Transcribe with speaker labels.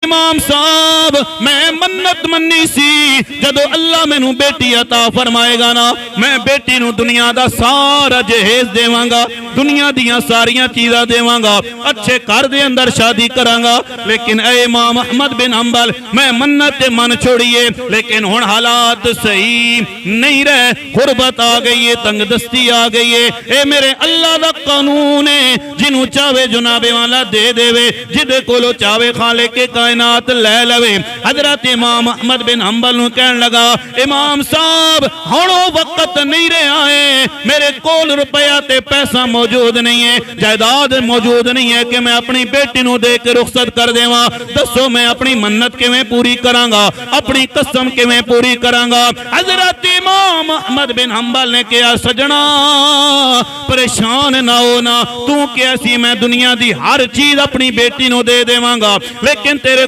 Speaker 1: इमाम साहब मैं मन्नत मन्नी सी जदों अल्लाह मैनू बेटी अता फरमाएगा ना मैं बेटी नू दुनिया दा सारा जहेज देवांगा, दुनिया दियां सारियां चीज़ां देवांगा, अच्छे घर दे अंदर शादी करांगा। लेकिन ए इमाम अहमद बिन हंबल मैं मन्नत ते मन छोड़िए, लेकिन हुण हालात सही नहीं रहे, गुरबत आ गई है, तंगदस्ती आ गई है। ए मेरे अल्लाह दा कानून है, जिन्हों चाहे जुनाबे वाला दे देवे, जिदे कोलो चाहे खाले के कायनात ले लवे। हजरत इमाम अहमद बिन हंबल नूं कहन लगा इमाम साहब हुण वक्त नहीं रहा है, मेरे कोल रुपया ते पैसा मौजूद नहीं है, जायदाद मौजूद नहीं है कि मैं अपनी बेटी नूं दे के रुखसत कर देवां। दसो मैं अपनी मन्नत किवें पूरी करांगा, अपनी कसम किवें पूरी करांगा। हजरत इमाम अहमद बिन हंबल ने कहा सजना परेशान ना हो ना, तू क्या सी मैं दुनिया दी हर चीज अपनी बेटी नूं दे देवांगा, लेकिन तेरे